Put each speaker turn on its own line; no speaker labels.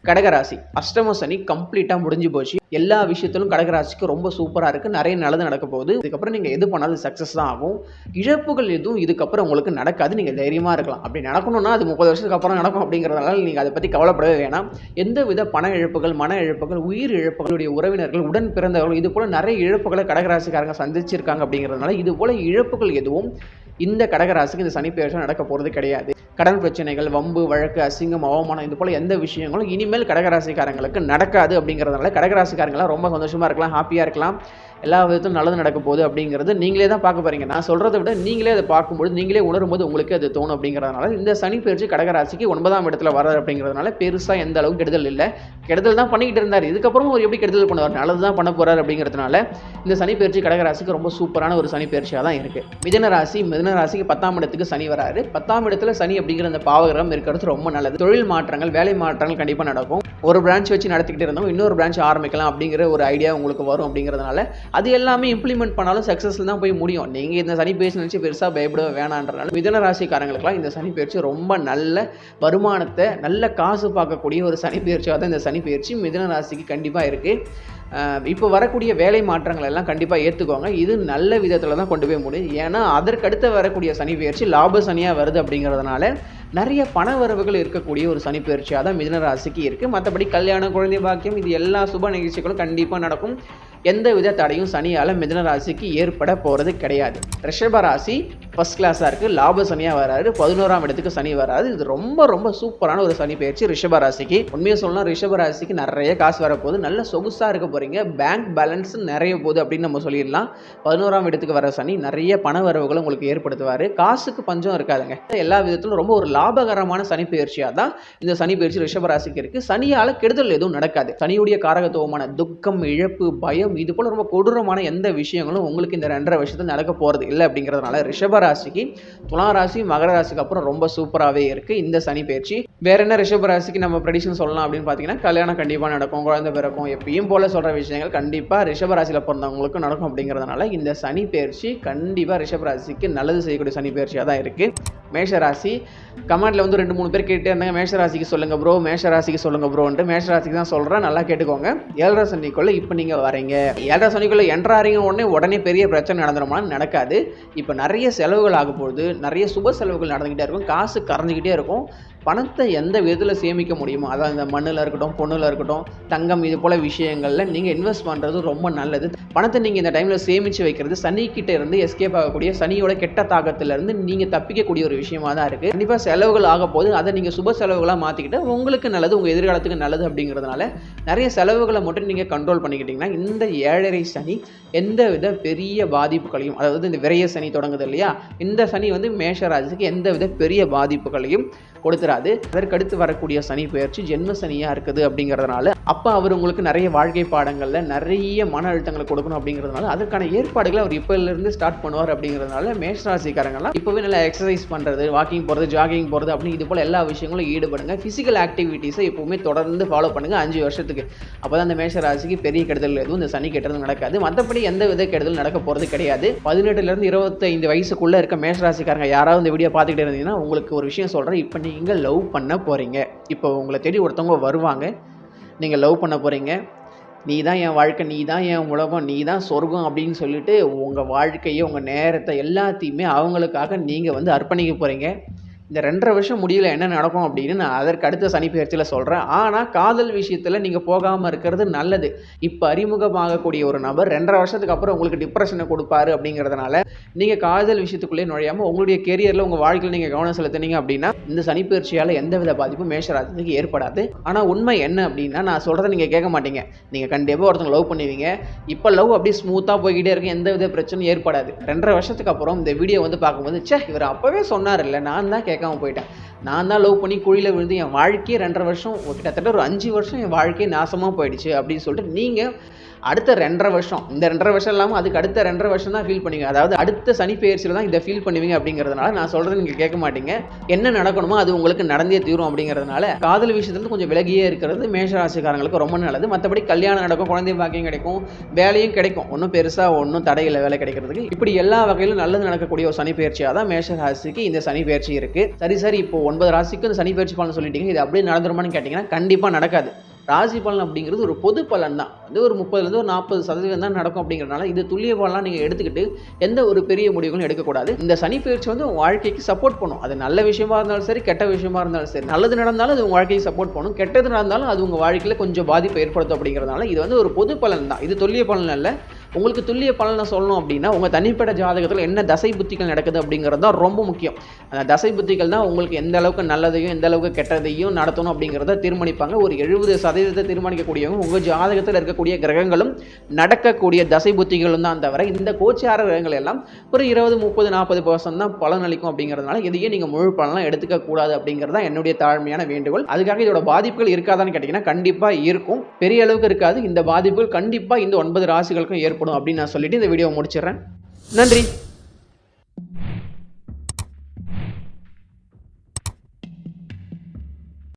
கடகராசி அஷ்டம சனி கம்ப்ளீட்டாக முடிஞ்சு போச்சு. எல்லா விஷயத்திலும் கடகராசிக்கு ரொம்ப சூப்பராக இருக்குது. நிறைய நல்லது நடக்க போகுது. இதுக்கப்புறம் நீங்கள் எது பண்ணாலும் சக்ஸஸ் தான் ஆகும். இழப்புகள் எதுவும் இதுக்கப்புறம் உங்களுக்கு நடக்காது. நீங்கள் தைரியமாக இருக்கலாம். அப்படி நடக்கணும்னா அது 30 வருஷத்துக்கு அப்புறம் நடக்கும். அப்படிங்கிறதுனால நீங்கள் அதை பற்றி கவலைப்படவே வேணாம். எந்த வித பண இழப்புகள், மன இழப்புகள், உயிர் இழப்புகளுடைய உறவினர்கள், உடன் பிறந்தவர்கள், இது போல் நிறைய இழப்புகளை கடகராசிக்காரங்க சந்திச்சிருக்காங்க. அப்படிங்கிறதுனால இது போல இழப்புகள் எதுவும் இந்த கடகராசிக்கு இந்த சனி பெயர்ச்சி நடக்க போகிறது கிடையாது. கடன் பிரச்சனைகள், வம்பு வழக்கு, அசிங்கம், அவமானம், இது போல் எந்த விஷயங்களும் இனிமேல் கடகராசிக்காரங்களுக்கு நடக்காது. அப்படிங்கிறதுனால கடகராசிக்காரங்களாம் ரொம்ப சந்தோஷமாக இருக்கலாம், ஹாப்பியாக இருக்கலாம். எல்லா விதத்திலும் நல்லது நடக்க போகுது அப்படிங்கிறது நீங்களே தான் பார்க்க போகிறீங்க. நான் சொல்கிறத விட நீங்களே அதை பார்க்கும்போது, நீங்களே உணரும்போது உங்களுக்கு அது தோணும். அப்படிங்கிறதுனால இந்த சனி பெயர்ச்சி கடகராசிக்கு 9ஆம் இடத்துல வராது. அப்படிங்கிறதுனால பெருசாக எந்த அளவுக்கு கெடுதல் இல்லை. கெடுதல் தான் பண்ணிக்கிட்டு இருந்தார். இதுக்கப்புறம் ஒரு எப்படி கெடுதல் பண்ணுவார், நல்லது தான் பண்ண போகிறார். அப்படிங்கிறதுனால இந்த சனி பெயர்ச்சி கடகராசிக்கு ரொம்ப சூப்பரான ஒரு சனி பெயர்ச்சியாக தான் இருக்குது. மிதுன ராசிக்கு 10ஆம் இடத்துக்கு சனி வராரு. 10ஆம் இடத்துல சனி அப்படிங்கிற அந்த பாவகிரகம் இருக்கிறது ரொம்ப நல்லது. தொழில் மாற்றங்கள், வேலை மாற்றங்கள் கண்டிப்பாக நடக்கும். ஒரு பிரான்ச் வச்சு நடத்திக்கிட்டு இருந்தவங்க இன்னொரு பிரான்ச் ஆரம்பிக்கலாம் அப்படிங்கிற ஒரு ஐடியா உங்களுக்கு வரும். அப்படிங்கிறதுனால அது எல்லாமே இம்ப்ளிமெண்ட் பண்ணாலும் சக்ஸஸ்ல தான் போய் முடியும். நீங்கள் இந்த சனி பெயர்ச்சி நினச்சி பெருசாக பயப்பட வேணான்றனால மிதுன ராசிக்காரங்களுக்குலாம் இந்த சனி பெயர்ச்சி ரொம்ப நல்ல வருமானத்தை, நல்ல காசு பார்க்கக்கூடிய ஒரு சனி பெயர்ச்சியாக தான் இந்த சனி பெயர்ச்சி மிதுன ராசிக்கு கண்டிப்பாக இருக்குது. இப்போ வரக்கூடிய வேலை மாற்றங்கள் எல்லாம் கண்டிப்பாக ஏற்றுக்கோங்க. இது நல்ல விதத்தில் தான் கொண்டு போய் முடியும். ஏன்னா அதற்கடுத்து வரக்கூடிய சனி பெயர்ச்சி லாப சனியாக வருது. அப்படிங்கிறதுனால நிறைய பண வரவுகள் இருக்கக்கூடிய ஒரு சனி பெயர்ச்சியாக தான் மிதுன ராசிக்கு இருக்குது. மற்றபடி கல்யாணம், குழந்தை பாக்கியம், இது எல்லா சுப நிகழ்ச்சிகளும் கண்டிப்பாக நடக்கும். எந்த வித தடையும் சனியால் மிதுன ராசிக்கு ஏற்பட போகிறது கிடையாது. ரிஷப ராசி ஃபர்ஸ்ட் கிளாஸாக இருக்குது. லாப சனியாக வராது. 11ஆம் இடத்துக்கு சனி வராது. இது ரொம்ப ரொம்ப சூப்பரான ஒரு சனி பெயர்ச்சி ரிஷப ராசிக்கு. உண்மையை சொல்லலாம், ரிஷப ராசிக்கு நிறைய காசு வரப்போகுது. நல்ல சொகுசாக இருக்க போகிறீங்க. பேங்க் பேலன்ஸ் நிறைய போகுது அப்படின்னு நம்ம சொல்லிடலாம். 11ஆம் இடத்துக்கு வர சனி நிறைய பண வரவுகளை உங்களுக்கு ஏற்படுத்துவார். காசுக்கு பஞ்சம் இருக்காதுங்க. எல்லா விதத்திலும் ரொம்ப ஒரு லாபகரமான சனி பெயர்ச்சியாக தான் இந்த சனி பெயர்ச்சி ரிஷப ராசிக்கு இருக்குது. சனியால் கெடுதல் எதுவும் நடக்காது. சனியுடைய காரகத்துவமான துக்கம், இழப்பு, பயம், இது போல ரொம்ப கொடூரமான எந்த விஷயங்களும் உங்களுக்கு இந்த 2.5 வருஷத்தில் நடக்க போகிறது இல்லை. அப்படிங்கிறதுனால ரிஷப ராசிக்கு துலா ராசி, மகர ராசிக்கு அப்புறம் ரொம்ப சூப்பராகவே இருக்குது இந்த சனி பெயர்ச்சி. வேற என்ன ரிஷப ராசிக்கு நம்ம ப்ரெடிக்ஷன் சொல்லலாம் அப்படின்னு பார்த்தீங்கன்னா, கல்யாணம் கண்டிப்பாக நடக்கும், குழந்தை பிறக்கும், எப்பயும் போல சொல்கிற விஷயங்கள் கண்டிப்பாக ரிஷப ராசியில் பிறந்தவங்களுக்கும் நடக்கும். அப்படிங்கிறதுனால இந்த சனி பெயர்ச்சி கண்டிப்பாக ரிஷப ராசிக்கு நல்லது செய்யக்கூடிய சனி பெயர்ச்சியாக தான் இருக்குது. மேஷராசி கமெண்ட்ல வந்து 2-3 பேர் கேட்டே இருந்தாங்க, மேஷராசிக்கு சொல்லுங்க ப்ரோ, மேஷராசிக்கு சொல்லுங்க ப்ரோன்ட்டு. மேஷராசிக்கு தான் சொல்கிறேன், நல்லா கேட்டுக்கோங்க. 7.5 சனிக்குள்ள இப்போ நீங்கள் வரீங்க. 7.5 சனிக்குள்ள என்ட்ராரிங்க உடனே பெரிய பிரச்சனை நடந்துருமா? நடக்காது. இப்போ நிறைய செலவுகள் ஆக போகுது. நிறைய சுப செலவுகள் நடந்துக்கிட்டே இருக்கும். காசு கரைஞ்சிக்கிட்டே இருக்கும். பணத்தை எந்த விதத்தில் சேமிக்க முடியுமோ, அதாவது இந்த மண்ணில் இருக்கட்டும், பொண்ணில் இருக்கட்டும், தங்கம், இது போல் விஷயங்களில் நீங்கள் இன்வெஸ்ட் பண்ணுறது ரொம்ப நல்லது. பணத்தை நீங்கள் இந்த டைமில் சேமித்து வைக்கிறது சனிக்கிட்ட இருந்து எஸ்கேப் ஆகக்கூடிய சனியோட கெட்ட தாக்கத்திலேருந்து நீங்கள் தப்பிக்கக்கூடிய ஒரு விஷயமாக தான் இருக்குது. கண்டிப்பாக செலவுகள் ஆக போது, அதை நீங்கள் சுப செலவுகளாக மாற்றிக்கிட்டு உங்களுக்கு நல்லது, உங்கள் எதிர்காலத்துக்கு நல்லது. அப்படிங்கிறதுனால நிறைய செலவுகளை மட்டும் நீங்கள் கண்ட்ரோல் பண்ணிக்கிட்டிங்கன்னா இந்த 7.5 சனி எந்த வித பெரிய பாதிப்புகளையும், அதாவது இந்த விரைய சனி தொடங்குது இல்லையா, இந்த சனி வந்து மேஷராசிக்கு எந்த வித பெரிய பாதிப்புகளையும் கொடுத்துறாது. அதற்கடுத்து வரக்கூடிய சனி பெயர்ச்சி ஜென்ம சனியாக இருக்குது. அப்படிங்கிறதுனால அப்போ அவர் உங்களுக்கு நிறைய வாழ்க்கை பாடங்களில் நிறைய மன அழுத்தங்களை கொடுக்கணும். அப்படிங்கிறதுனால அதற்கான ஏற்பாடுகளை அவர் இப்போலேருந்து ஸ்டார்ட் பண்ணுவார். அப்படிங்கிறதுனால மேஷராசிக்காரங்களாம் இப்போவே நல்லா எக்ஸசைஸ் பண்ணுறது, வாக்கிங் போகிறது, ஜாகிங் போகிறது, அப்படின்னு இது போல் எல்லா விஷயங்களும் ஈடுபடுங்க. ஃபிசிக்கல் ஆக்டிவிட்டீஸை எப்போவுமே தொடர்ந்து ஃபாலோ பண்ணுங்கள் 5 வருஷத்துக்கு. அப்போ தான் அந்த மேஷராசிக்கு பெரிய கெடுதல் எதுவும் இந்த சனி கெட்டது நடக்காது. மற்றபடி எந்த வித கெடுதல் நடக்க போகிறது கிடையாது. 18லேருந்து 25 வயசுக்குள்ளே இருக்க மேஷராசிக்காரங்க யாராவது இந்த வீடியோ பார்த்துக்கிட்டே இருந்தீங்கன்னா உங்களுக்கு ஒரு விஷயம் சொல்கிறேன். இப்போ நீங்கள் லவ் பண்ண போகிறீங்க. இப்போ உங்களை தேடி ஒருத்தவங்க வருவாங்க. நீங்கள் லவ் பண்ண போகிறீங்க. நீ தான் என் வாழ்க்கை, நீ தான் என் உலகம், நீ தான் சொர்க்கம் அப்படின்னு சொல்லிட்டு உங்கள் வாழ்க்கையை, உங்கள் நேரத்தை எல்லாத்தையுமே அவங்களுக்காக நீங்கள் வந்து அர்ப்பணிக்க போகிறீங்க. இந்த 2.5 வருஷம் முடியல என்ன நடக்கும் அப்படின்னு நான் அதற்கு அடுத்த சனி பெயர்ச்சியில் சொல்கிறேன். ஆனால் காதல் விஷயத்தில் நீங்கள் போகாமல் இருக்கிறது நல்லது. இப்போ அறிமுகமாகக்கூடிய ஒரு நபர் 2.5 வருஷத்துக்கு அப்புறம் உங்களுக்கு டிப்ரெஷனை கொடுப்பாரு. அப்படிங்கிறதுனால நீங்கள் காதல் விஷயத்துக்குள்ளே நுழையாமல் உங்களுடைய கெரியரில், உங்கள் வாழ்க்கையில் நீங்கள் கவனம் செலுத்தினீங்க அப்படின்னா இந்த சனி பெயர்ச்சியால் எந்தவித பாதிப்பும் மேஷராசிக்கு ஏற்படாது. ஆனால் உண்மை என்ன அப்படின்னா, நான் சொல்கிறத நீங்கள் கேட்க மாட்டீங்க. நீங்கள் கண்டிப்பாக ஒருத்தவங்க லவ் பண்ணுவீங்க. இப்போ லவ் அப்படியே ஸ்மூத்தாக போய்கிட்டே இருக்கும், எந்தவித பிரச்சனையும் ஏற்படாது. 2.5 வருஷத்துக்கு அப்புறம் இந்த வீடியோ வந்து பார்க்கும்போது, இவர் அப்போவே சொன்னார் இல்லை, நான் தான் கேட்காம போயிட்டேன், நான் தான் லவ் பண்ணி குழியில் விழுந்து என் வாழ்க்கையே 2.5 வருஷம், கிட்டத்தட்ட ஒரு 5 வருஷம் என் வாழ்க்கையே நாசமாக போயிடுச்சு அப்படின்னு சொல்லிட்டு நீங்கள் அடுத்த 2.5 வருஷம், இந்த 2.5 வருஷம் இல்லாமல் அதுக்கு அடுத்த 2.5 வருஷம் தான் ஃபீல் பண்ணுவீங்க. அதாவது அடுத்த சனி பெயர்ச்சியில் தான் இதை ஃபீல் பண்ணுவீங்க அப்படிங்கிறதுனால நான் சொல்கிறது நீங்கள் கேட்க மாட்டீங்க. என்ன நடக்கணுமோ அது உங்களுக்கு நடந்தே தீரும் அப்படிங்கிறதுனால காதல் விஷயத்துலேருந்து கொஞ்சம் விலகியே இருக்கிறது மேஷராசிக்காரங்களுக்கு ரொம்ப நல்லது. மற்றபடி கல்யாணம் நடக்கும், குழந்தை பாக்கியம் கிடைக்கும், வேலையும் கிடைக்கும். ஒன்றும் பெருசாக ஒன்றும் தடையில்லை வேலை கிடைக்கிறதுக்கு. இப்படி எல்லா வகையிலும் நல்லது நடக்கக்கூடிய ஒரு சனி பெயர்ச்சியாக தான் மேஷராசிக்கு இந்த சனி பெயர்ச்சி இருக்குது. சரி இப்போ 9 ராசிக்கு இந்த சனி பெயர்ச்சி பலன் சொல்லிட்டீங்க, இது அப்படியே நடந்துருமான்னு கேட்டிங்கன்னா கண்டிப்பாக நடக்காது. ராசி பலன் அப்படிங்கிறது ஒரு பொது பலன் தான். ஒரு 30% ஒரு 40% தான் நடக்கும் அப்படிங்கிறதுனால இது துல்லிய பலனாக நீங்கள் எடுத்துக்கிட்டு எந்த ஒரு பெரிய முடிவுகளும் எடுக்கக்கூடாது. இந்த சனி பெயர்ச்சி உங்கள் வாழ்க்கைக்கு சப்போர்ட் பண்ணும். அது நல்ல விஷயமா இருந்தாலும் சரி, கெட்ட விஷயமா இருந்தாலும் சரி. நல்லது நடந்தாலும் அது உங்கள் வாழ்க்கைக்கு சப்போர்ட் பண்ணும், கெட்டது நடந்தாலும் அது உங்கள் வாழ்க்கையில் கொஞ்சம் பாதிப்பை ஏற்படுத்தும் அப்படிங்கிறதுனால இது ஒரு பொது பலன் தான். இது துல்லிய பலன் அல்ல. உங்களுக்கு துல்லிய பலனை சொல்லணும் அப்படின்னா உங்கள் தனிப்பட்ட ஜாதகத்தில் என்ன தசை புத்திகள் நடக்குது அப்படிங்கிறது தான் ரொம்ப முக்கியம். அந்த தசை புத்திகள் தான் உங்களுக்கு எந்த அளவுக்கு நல்லதையும் எந்த அளவுக்கு கெட்டதையும் நடத்தணும் அப்படிங்கிறத தீர்மானிப்பாங்க. ஒரு 70% தீர்மானிக்கக்கூடியவங்க உங்கள் ஜாதகத்தில் இருக்கக்கூடிய கிரகங்களும் நடக்கக்கூடிய தசை புத்திகளும் தான் தவிர இந்த கோச்சார கிரகங்கள் எல்லாம் ஒரு 20, 30, 40% தான் பலன் அளிக்கும் அப்படிங்கிறதுனால இதையே நீங்கள் முழு பலனாக எடுத்துக்க கூடாது அப்படிங்கிறது தான் என்னுடைய தாழ்மையான வேண்டுகோள். அதுக்காக இதோட பாதிப்புகள் இருக்காதான்னு கேட்டிங்கன்னா கண்டிப்பாக இருக்கும். பெரிய அளவுக்கு இருக்காது. இந்த பாதிப்புகள் கண்டிப்பாக இந்த 9 ராசிகளுக்கும் ஏற்படும் அப்படின்னு நான் சொல்லிட்டு இந்த வீடியோ முடிச்சிடுறேன். நன்றி.